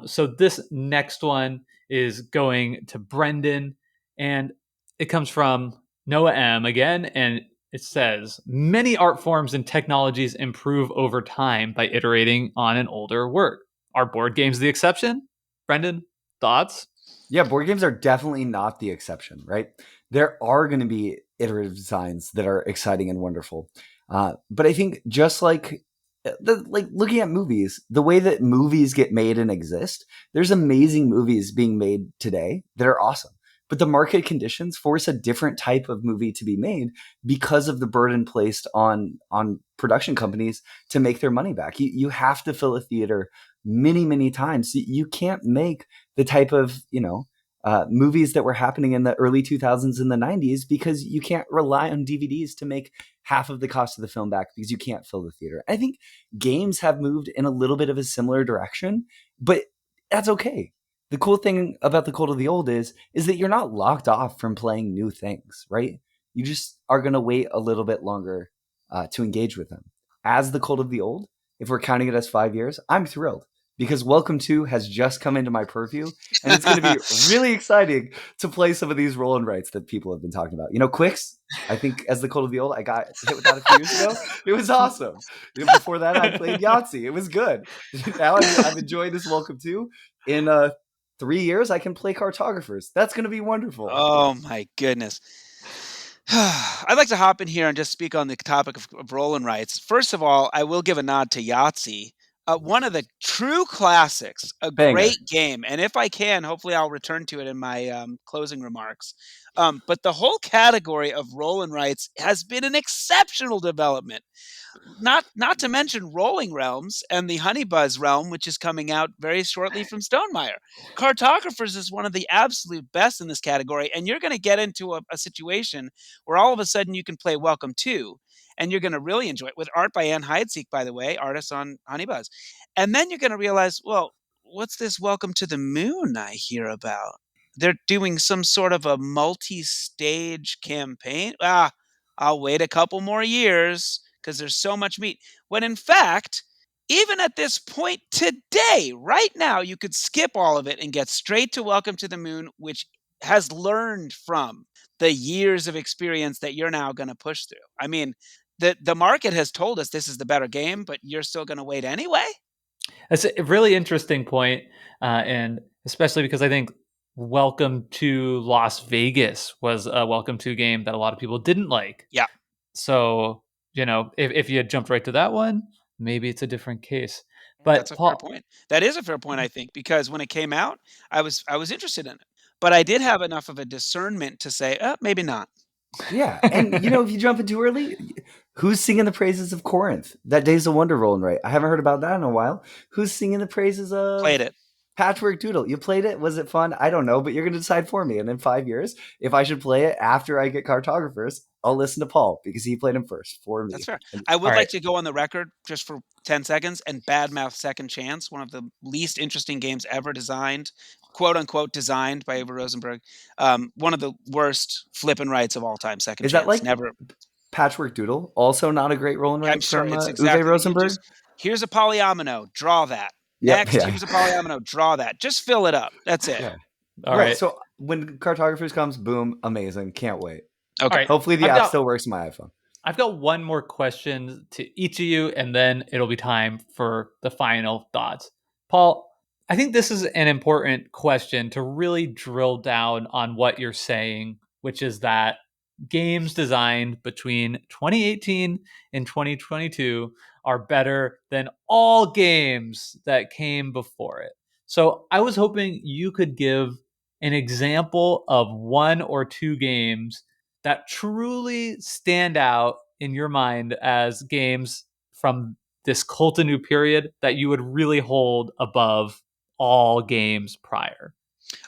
So this next one is going to Brendan, and it comes from Noah M again, and it says many art forms and technologies improve over time by iterating on an older work. Are board games the exception? Brendan, thoughts? Yeah, board games are definitely not the exception, right? There are going to be iterative designs that are exciting and wonderful, but I think just like like looking at movies, the way that movies get made and exist, there's amazing movies being made today that are awesome. But the market conditions force a different type of movie to be made because of the burden placed on production companies to make their money back. You have to fill a theater many times. You can't make the type of movies that were happening in the early 2000s and the 90s because you can't rely on DVDs to make half of the cost of the film back because you can't fill the theater. I think games have moved in a little bit of a similar direction, but that's okay. The cool thing about the Cult of the Old is that you're not locked off from playing new things, right? You just are going to wait a little bit longer to engage with them. As the Cult of the Old, if we're counting it as 5 years, I'm thrilled because Welcome to has just come into my purview, and it's going to be really exciting to play some of these roll and writes that people have been talking about. Quicks, I think as the Cult of the Old, I got hit with that a few years ago. It was awesome. Before that, I played Yahtzee. It was good. Now I'm enjoying this Welcome to. In 3 years, I can play Cartographers. That's going to be wonderful. Oh my goodness. I'd like to hop in here and just speak on the topic of roll and rights. First of all, I will give a nod to Yahtzee, one of the true classics, a Banger. great game. And if I can, hopefully I'll return to it in my closing remarks. But the whole category of roll and rights has been an exceptional development. Not to mention Rolling Realms and the Honey Buzz realm, which is coming out very shortly from Stonemaier. Cartographers is one of the absolute best in this category, and you're going to get into a situation where all of a sudden you can play Welcome to, and you're going to really enjoy it with art by Anne Heidseek, by the way, artist on Honey Buzz. And then you're going to realize, well, what's this Welcome to the Moon I hear about? They're doing some sort of a multi-stage campaign. I'll wait a couple more years because there's so much meat. When in fact, even at this point today, right now, you could skip all of it and get straight to Welcome to the Moon, which has learned from the years of experience that you're now going to push through. I mean, the market has told us this is the better game, but you're still going to wait anyway. That's a really interesting point, and especially because I think Welcome to Las Vegas was a Welcome to game that a lot of people didn't like. Yeah. So, if you had jumped right to that one, maybe it's a different case. That's But a fair Paul, point. That is a fair point, I think, because when it came out, I was interested in it, but I did have enough of a discernment to say, maybe not. Yeah. And, if you jump in too early, who's singing the praises of Corinth? That Days of Wonder rolling right. I haven't heard about that in a while. Who's singing the praises Played of it. Patchwork Doodle? You played it? Was it fun? I don't know, but you're going to decide for me. And in 5 years, if I should play it after I get Cartographers, I'll listen to Paul because he played him first for me. That's fair. And I all would right, like to go on the record just for 10 seconds and badmouth Second Chance, one of the least interesting games ever designed, quote unquote, designed by Ava Rosenberg. One of the worst flipping rights of all time, Second is that Chance. like Never. Patchwork Doodle? Also not a great roll and I'm write sure from it's Uwe exactly. You Rosenberg? just, here's a polyomino, draw that. Yep. Next, Yeah. here's a polyomino, draw that. Just fill it up. That's it. Yeah. all Right. right, So when Cartographers comes, boom, amazing. Can't wait. all Okay. right. Hopefully the I've app got still works on my iPhone. I've got one more question to each of you, and then it'll be time for the final thoughts. Paul, I think this is an important question to really drill down on what you're saying, which is that games designed between 2018 and 2022 are better than all games that came before it. So I was hoping you could give an example of one or two games that truly stand out in your mind as games from this Colton new period that you would really hold above all games prior?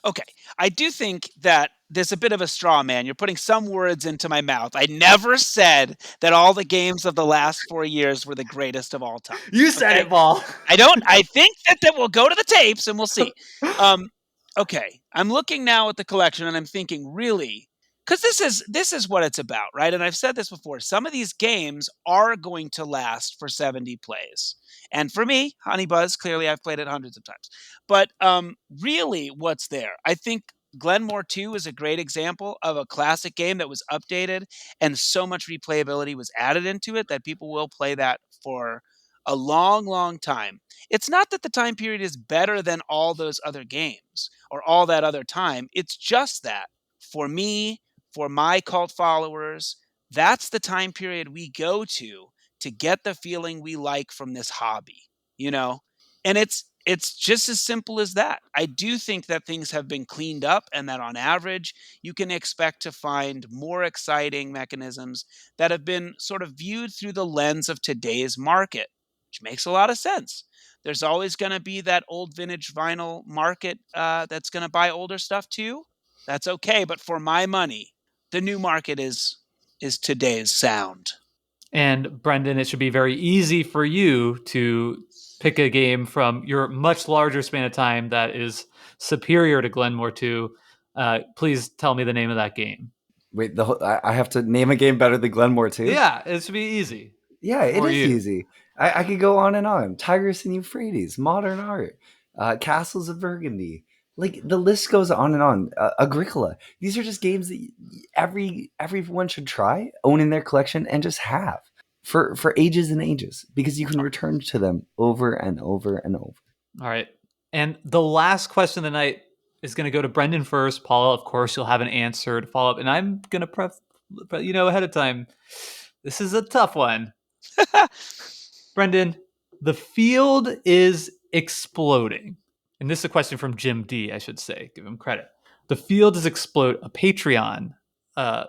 Okay, I do think that there's a bit of a straw man. You're putting some words into my mouth. I never said that all the games of the last 4 years were the greatest of all time. You said Okay? it, Paul. I think that we'll go to the tapes and we'll see. Um, okay, I'm looking now at the collection and I'm thinking, really, because this is what it's about, right? And I've said this before. Some of these games are going to last for 70 plays, and for me, Honey Buzz, clearly I've played it hundreds of times. But really, what's there? I think Glenmore 2 is a great example of a classic game that was updated and so much replayability was added into it that people will play that for a long, long time. It's not that the time period is better than all those other games or all that other time. It's just that for me, for my cult followers, that's the time period we go to get the feeling we like from this hobby, you know? And it's just as simple as that. I do think that things have been cleaned up and that on average, you can expect to find more exciting mechanisms that have been sort of viewed through the lens of today's market, which makes a lot of sense. There's always going to be that old vintage vinyl market that's going to buy older stuff too. That's okay, but for my money, the new market is today's sound. And Brendan, it should be very easy for you to pick a game from your much larger span of time that is superior to Glenmore 2. Please tell me the name of that game. Wait, I have to name a game better than Glenmore too? Yeah, it should be easy. Yeah, it for is you. easy. I could go on and on. Tigris and Euphrates, Modern Art, Castles of Burgundy. Like the list goes on and on. Agricola. These are just games that everyone should try, own in their collection, and just have for ages and ages because you can return to them over and over and over. All right. And the last question of the night is going to go to Brendan first. Paula, of course, you'll have an answer to follow up. And I'm going to ahead of time. This is a tough one. Brendan, the field is exploding. And this is a question from Jim D, I should say. Give him credit. The field is explode. A Patreon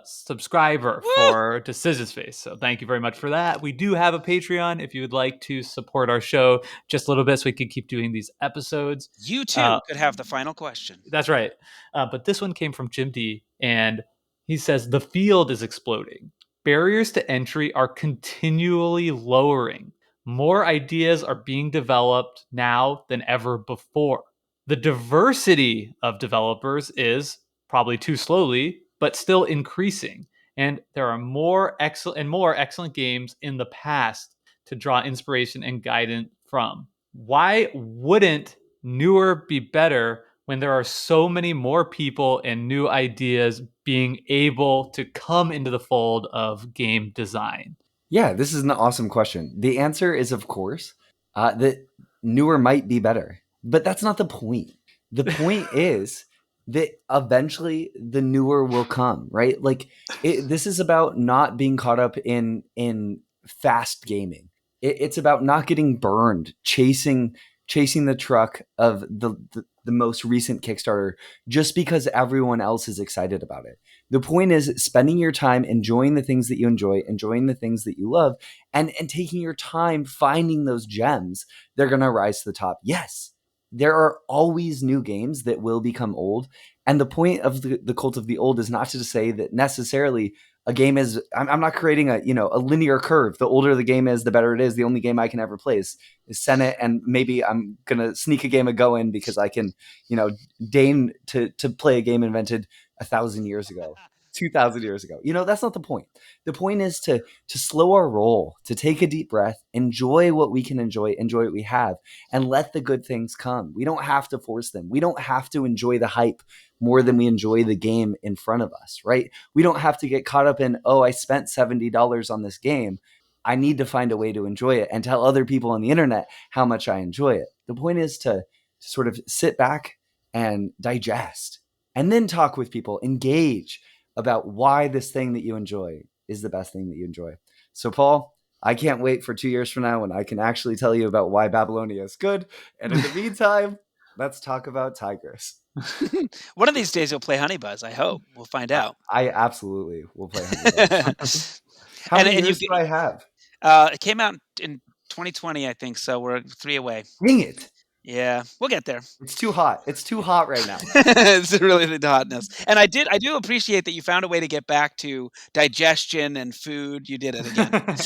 subscriber Woo! for Decision Space. So thank you very much for that. We do have a Patreon if you would like to support our show just a little bit so we can keep doing these episodes. You too could have the final question. That's right. But this one came from Jim D, and he says the field is exploding. Barriers to entry are continually lowering. More ideas are being developed now than ever before. The diversity of developers is probably too slowly, but still increasing. And there are more excellent games in the past to draw inspiration and guidance from. Why wouldn't newer be better when there are so many more people and new ideas being able to come into the fold of game design? Yeah, this is an awesome question. The answer is, of course, that newer might be better, but that's not the point. The point is that eventually the newer will come, right? Like this is about not being caught up in fast gaming. It's about not getting burned, chasing the truck of the most recent Kickstarter just because everyone else is excited about it. The point is spending your time enjoying the things that you enjoy, enjoying the things that you love, and taking your time finding those gems. They're going to rise to the top. Yes, there are always new games that will become old. And the point of the cult of the old is not to say that necessarily a game is, I'm not creating a linear curve. The older the game is, the better it is. The only game I can ever play is Senate, and maybe I'm going to sneak a game of Go in because I can, deign to play a game invented 1,000 years ago, 2,000 years ago. That's not the point. The point is to slow our roll, to take a deep breath, enjoy what we can enjoy what we have, and let the good things come. We don't have to force them. We don't have to enjoy the hype more than we enjoy the game in front of us, right? We don't have to get caught up in, oh, I spent $70 on this game. I need to find a way to enjoy it and tell other people on the internet how much I enjoy it. The point is to sort of sit back and digest and then talk with people, engage about why this thing that you enjoy is the best thing that you enjoy. So, Paul, I can't wait for 2 years from now when I can actually tell you about why Babylonia is good. And in the meantime, let's talk about Tigris. One of these days you'll play Honey Buzz, I hope. We'll find out. I absolutely will play Honey Buzz. How many years do I have? It came out in 2020, I think, so we're 3 away. Dang it. Yeah, we'll get there. It's too hot. It's too hot right now. It's really the hotness. And I do appreciate that you found a way to get back to digestion and food. You did it again.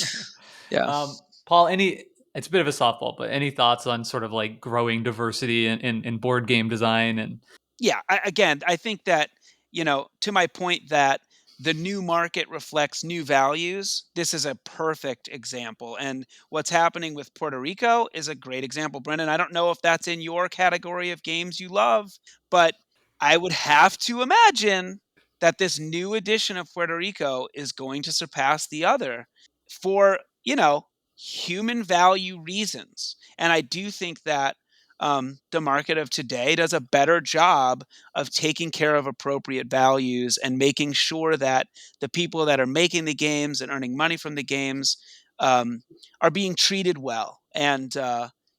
Yeah. Paul, it's a bit of a softball, but any thoughts on sort of like growing diversity in board game design? And Yeah, I think that, to my point that the new market reflects new values, this is a perfect example. And what's happening with Puerto Rico is a great example. Brendan, I don't know if that's in your category of games you love, but I would have to imagine that this new edition of Puerto Rico is going to surpass the other for, human value reasons. And I do think that the market of today does a better job of taking care of appropriate values and making sure that the people that are making the games and earning money from the games are being treated well. And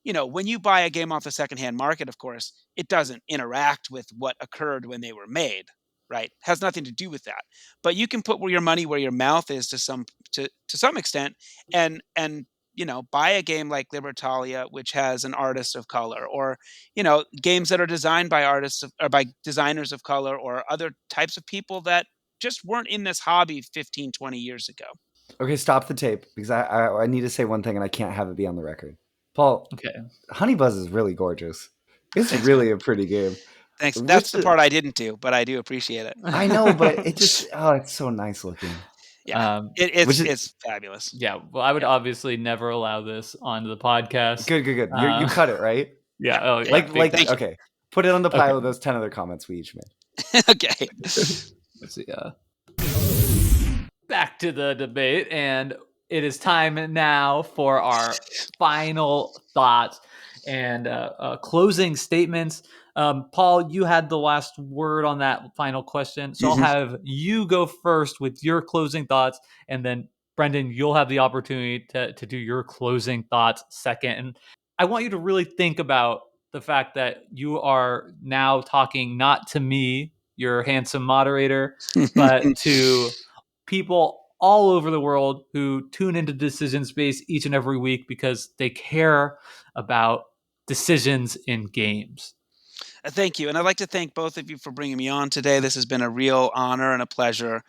when you buy a game off the secondhand market, of course, it doesn't interact with what occurred when they were made. Right, has nothing to do with that. But you can put your money where your mouth is to some extent, and buy a game like Libertalia, which has an artist of color, or games that are designed by or by designers of color, or other types of people that just weren't in this hobby 15, 20 years ago. Okay, stop the tape because I need to say one thing and I can't have it be on the record. Paul, okay, Honey Buzz is really gorgeous. It's Thanks, really man. a pretty game. Thanks. That's the part I didn't do, but I do appreciate it. I know, but it's so nice looking. Yeah, Which is it's fabulous. yeah, well, I would Yeah. obviously never allow this onto the podcast. good. You cut it, right? Yeah. Yeah. Oh, yeah. Like big time. Thank you. okay. Put it on the Okay. pile of those 10 other comments we each made. Okay. Let's see. Back to the debate, and it is time now for our final thoughts and closing statements. Paul, you had the last word on that final question, so I'll have you go first with your closing thoughts, and then Brendan, you'll have the opportunity to do your closing thoughts second. And I want you to really think about the fact that you are now talking not to me, your handsome moderator, but to people all over the world who tune into Decision Space each and every week because they care about decisions in games. Thank you. And I'd like to thank both of you for bringing me on today. This has been a real honor and a pleasure.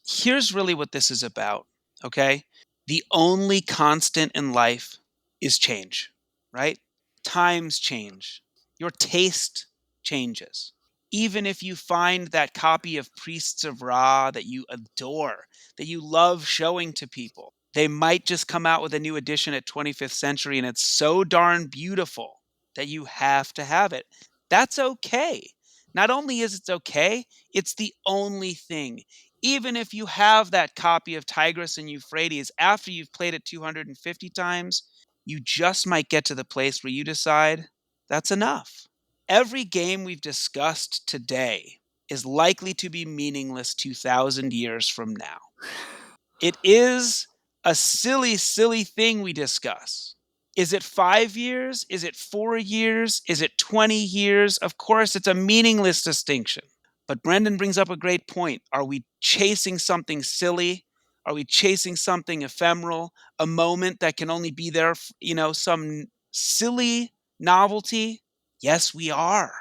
Here's really what this is about, okay? The only constant in life is change, right? Times change. Your taste changes. Even if you find that copy of Priests of Ra that you adore, that you love showing to people, they might just come out with a new edition at 25th Century and it's so darn beautiful that you have to have it. That's okay. Not only is it okay, it's the only thing. Even if you have that copy of Tigris and Euphrates after you've played it 250 times, you just might get to the place where you decide that's enough. Every game we've discussed today is likely to be meaningless 2,000 years from now. It is a silly, silly thing we discuss. Is it 5 years? Is it 4 years? Is it 20 years? Of course, it's a meaningless distinction. But Brendan brings up a great point. Are we chasing something silly? Are we chasing something ephemeral? A moment that can only be there, some silly novelty? Yes, we are.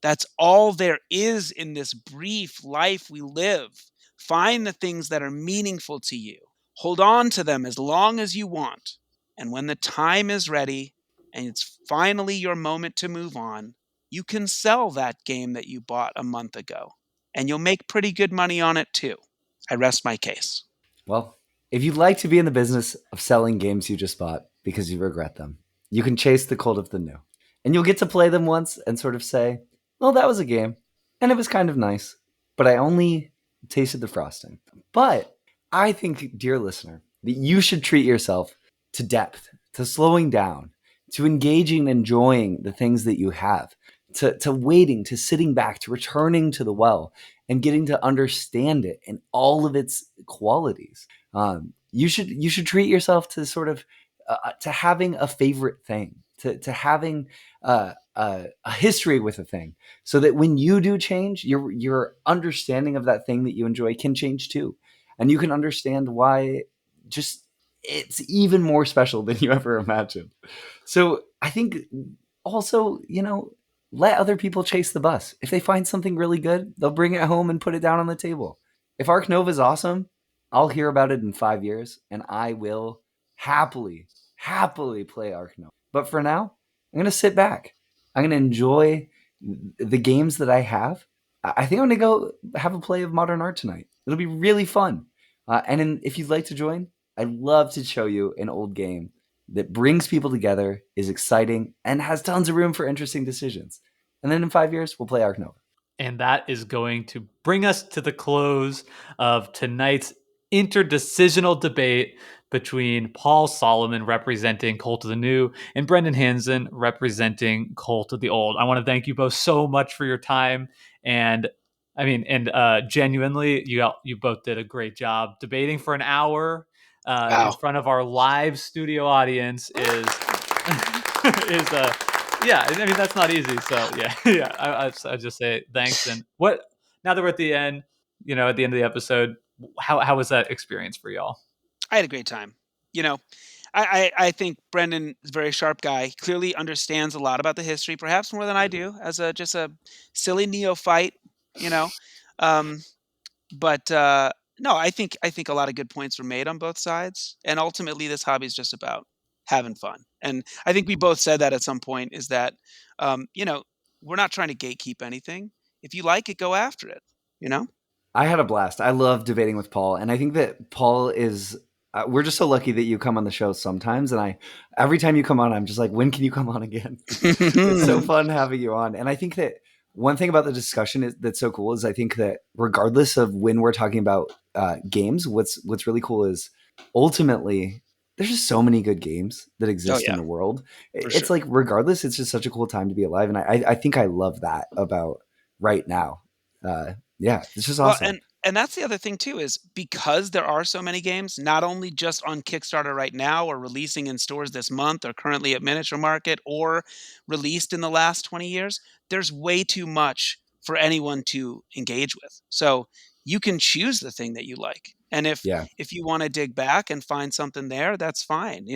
That's all there is in this brief life we live. Find the things that are meaningful to you. Hold on to them as long as you want. And when the time is ready and it's finally your moment to move on, you can sell that game that you bought a month ago. And you'll make pretty good money on it too. I rest my case. Well, if you'd like to be in the business of selling games you just bought because you regret them, you can chase the cold of the new. And you'll get to play them once and sort of say, well, that was a game. And it was kind of nice. But I only tasted the frosting. But I think, dear listener, that you should treat yourself to depth, to slowing down, to engaging and enjoying the things that you have, to waiting, to sitting back, to returning to the well and getting to understand it in all of its qualities. You should treat yourself to sort of to having a favorite thing, to having a history with a thing, so that when you do change, your understanding of that thing that you enjoy can change too, and you can understand why just it's even more special than you ever imagined. So I think also, let other people chase the bus. If they find something really good, they'll bring it home and put it down on the table. If Ark Nova is awesome, I'll hear about it in 5 years, and I will happily play Ark Nova. But for now, I'm going to sit back. I'm going to enjoy the games that I have. I think I'm going to go have a play of Modern Art tonight. It'll be really fun. If you'd like to join, I'd love to show you an old game that brings people together, is exciting, and has tons of room for interesting decisions. And then in 5 years, we'll play Ark Nova. And that is going to bring us to the close of tonight's interdecisional debate between Paul Salomon representing Cult of the New and Brendan Hansen representing Cult of the Old. I want to thank you both so much for your time. And genuinely, you both did a great job debating for an hour in front of our live studio audience yeah, I mean, that's not easy. So yeah. I just say thanks. And now that we're at the end, at the end of the episode, how was that experience for y'all? I had a great time. I think Brendan is a very sharp guy. He clearly understands a lot about the history, perhaps more than I do, as just a silly neophyte. But no, I think a lot of good points were made on both sides, and ultimately, this hobby is just about having fun. And I think we both said that at some point, is that we're not trying to gatekeep anything. If you like it, go after it. I had a blast. I love debating with Paul, and I think that Paul is. We're just so lucky that you come on the show sometimes, and every time you come on, I'm just like, when can you come on again? It's so fun having you on, and I think that one thing about the discussion that's so cool is I think that regardless of when we're talking about games, what's really cool is ultimately there's just so many good games that exist in the world. It's like regardless, it's just such a cool time to be alive, and I think I love that about right now. It's just awesome. And that's the other thing too, is because there are so many games, not only just on Kickstarter right now or releasing in stores this month or currently at Miniature Market or released in the last 20 years, there's way too much for anyone to engage with. So you can choose the thing that you like. And if you want to dig back and find something there, that's fine.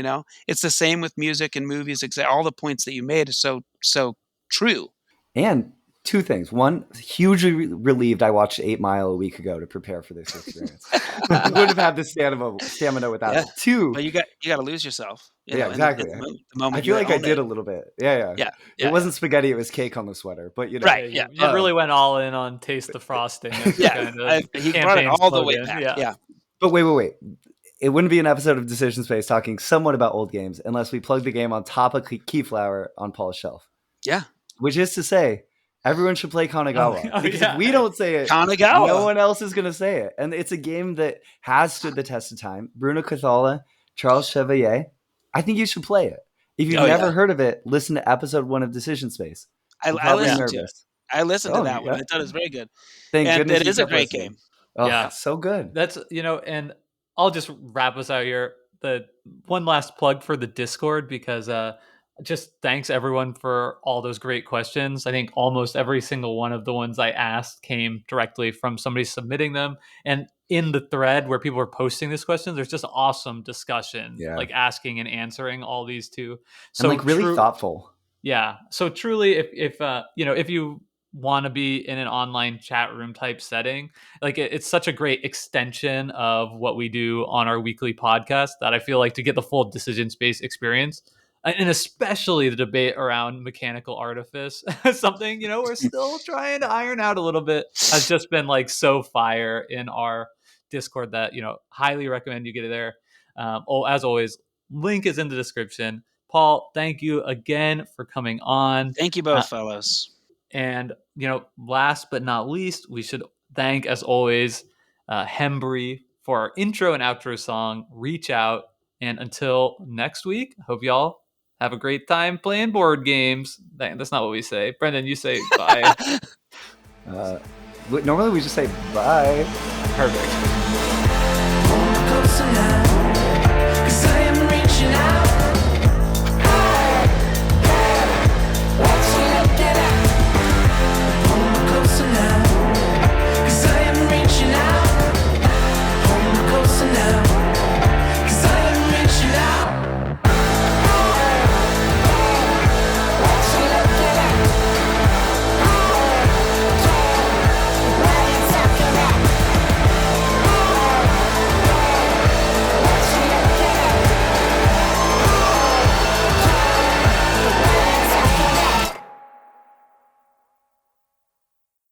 It's the same with music and movies. All the points that you made are so true. And two things. One, hugely relieved I watched 8 Mile a week ago to prepare for this experience. I would have had the stamina without it. Two, but you got to lose yourself. Exactly. The moment I feel like I did a little bit. Yeah. It wasn't spaghetti; it was cake on the sweater. But right. You really went all in on taste the frosting. He brought it all the way back. Yeah. But wait. It wouldn't be an episode of Decision Space talking somewhat about old games unless we plugged the game on top of Keyflower on Paul's shelf. Yeah. Which is to say, everyone should play Kanagawa. Because if we don't say it, Kanagawa. No one else is going to say it. And it's a game that has stood the test of time. Bruno Cathala, Charles Chevalier. I think you should play it. If you've never heard of it, listen to episode 1 of Decision Space. I listened to it. I listened to that one. I thought it was very good. Thank goodness it is a great game. Oh, it's so good. That's, and I'll just wrap us out here. The one last plug for the Discord, because just thanks everyone for all those great questions. I think almost every single one of the ones I asked came directly from somebody submitting them. And in the thread where people are posting these questions, there's just awesome discussion, like asking and answering all these too. So and really thoughtful. Yeah. So truly, if you want to be in an online chat room type setting, like it's such a great extension of what we do on our weekly podcast that I feel like to get the full Decision Space experience, and especially the debate around mechanical artifice, something, we're still trying to iron out a little bit, has just been like so fire in our Discord that, highly recommend you get it there. As always, link is in the description. Paul, thank you again for coming on. Thank you both, fellows. And, last but not least, we should thank, as always, Hembry for our intro and outro song, Reach Out. And until next week, hope y'all have a great time playing board games. That's not what we say. Brendan, you say bye. Normally we just say bye. Perfect. Close enough, 'cause I am reaching out.